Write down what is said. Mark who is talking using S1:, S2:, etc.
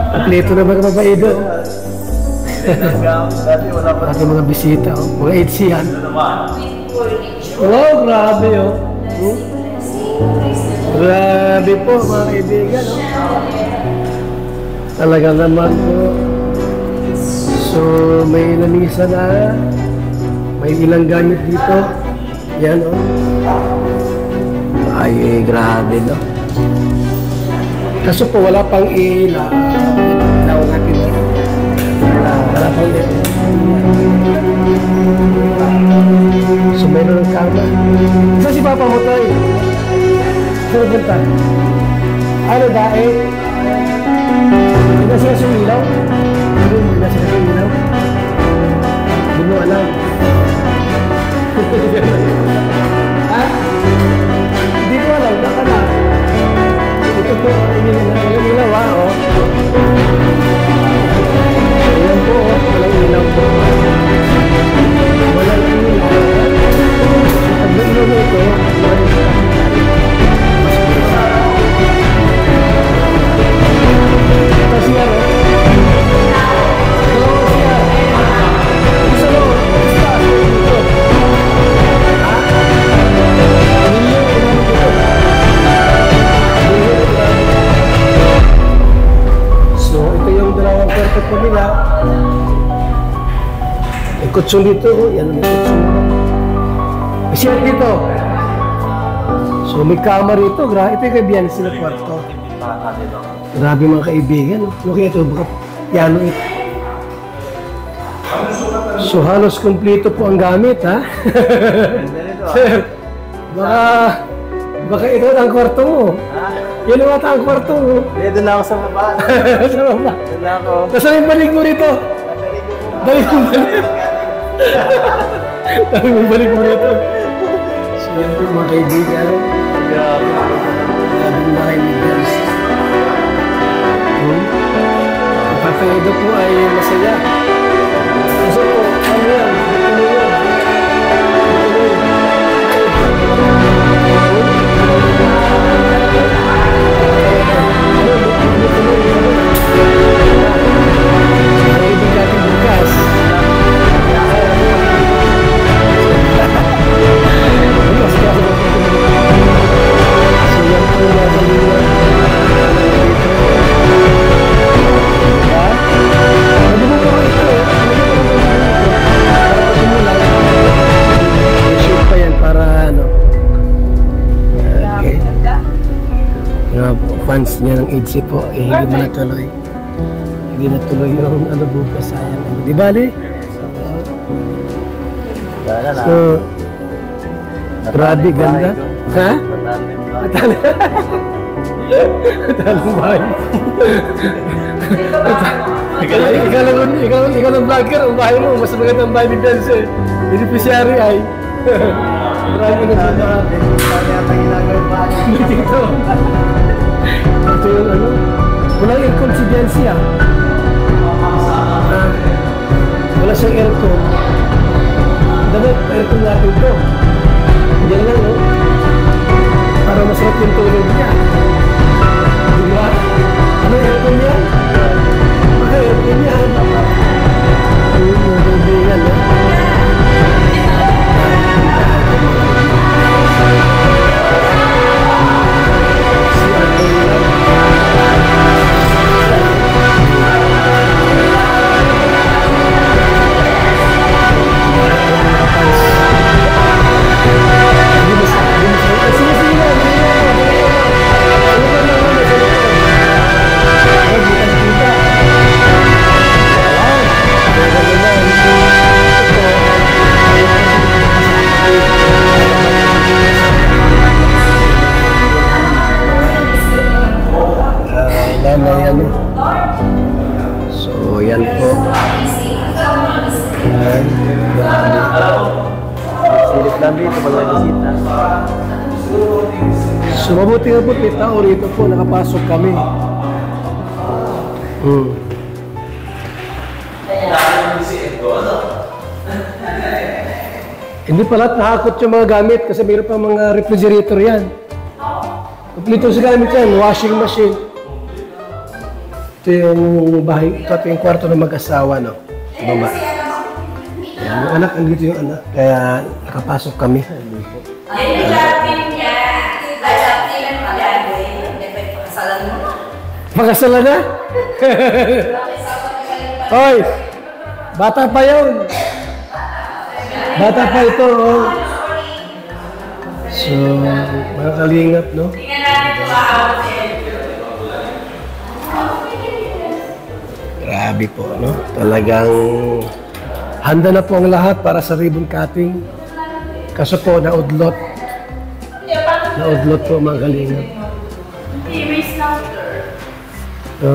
S1: Kompleto na mga mabaido. Ating mga bisita, mga HC yan. Wow, grabe oh. Grabe po mga kaibigan. Talaga naman po. So may lamisa na. May ilang gamit dito. Yan oh. Ay, grabe no. Kaso po wala pang ilaw. Ilaw natin na. Wala pang ilaw. So mayroon ng kama. Saan si Papa mo tayo? Saan punta? Ano dahil? Hindi na sila sumilaw? Hindi na sila sumilaw? Hindi mo alam. Ha? Hindi ko alam. Baka na. Ito po, walang ilaw ha, oh. Ayan po, oh. Walang ilaw po. Walang ilaw. Pag ilaw mo ito, walang ilaw. Kasi ano? Hello, siya. Isa mo, basta. Ito. Ha? Hindi mo, so, ito yung dalawang kwarto po nila. May kutsyon dito. Yan ang kutsyon. May siya dito. So, may kama rito. Ito yung kaibigan sila kwarto. Grabe mga kaibigan. Okay, ito. Baka piano ito. So, halos kumpleto po ang gamit, ha? Sir, baka ito ang kwarto mo. Yan ang ang kwarto mo.
S2: Doon na ako sa baba.
S1: Sa baba.
S2: Doon na ako.
S1: Nasaan yung balik mo rito? Balik mo balik. Balik mo balik mo rito. So, yan po mga kaibigan. Grabe mga kaibigan. Papayado po ay masaya. Kasi po, ano yan? Ano yan? Fans niya ng HC po, hindi mo natuloy. Hindi natuloy yung ano bukas, sayang. Di ba, Ali? So, grabe, ganda. Ha? Matalong bahay. Ikaw ng vlogger, ang bahay mo, mas maganda ang bahay ni Dance. Beneficiary ay. Grabe na sa bahay.
S2: Kaya yata ginagawin bahay.
S1: Dito. Ito yung ano, walang inconsidency wala siyang aircon. Dapat aircon natin ito. Yan lang, no? Para masarap yung tulog niya. Diba? Ano aircon yan? Baka aircon yan. Yung kaibigan, no? So, yan po.
S2: Silip lang dito pag may bisita.
S1: So, mabuti nga po, may tao rito po, nakapasok kami. Hindi pala nakakot yung mga gamit kasi mayroon pa mga refrigerator yan. Kompleto sa gamit yan, washing machine. Ito Ito yung bahay, ito yung kwarto ng mag-asawa, no? Baba. Yan, yung anak, andito yung anak. Kaya nakapasok kami. Pagkasalan na? Hoy! Bata pa yun! Bata pa ito, oh. So, mga kalingap, no? Grabe po, no? Talagang handa na po ang lahat para sa ribbon cutting. Kaso po, naudlot. Naudlot po, mga kalingap. So,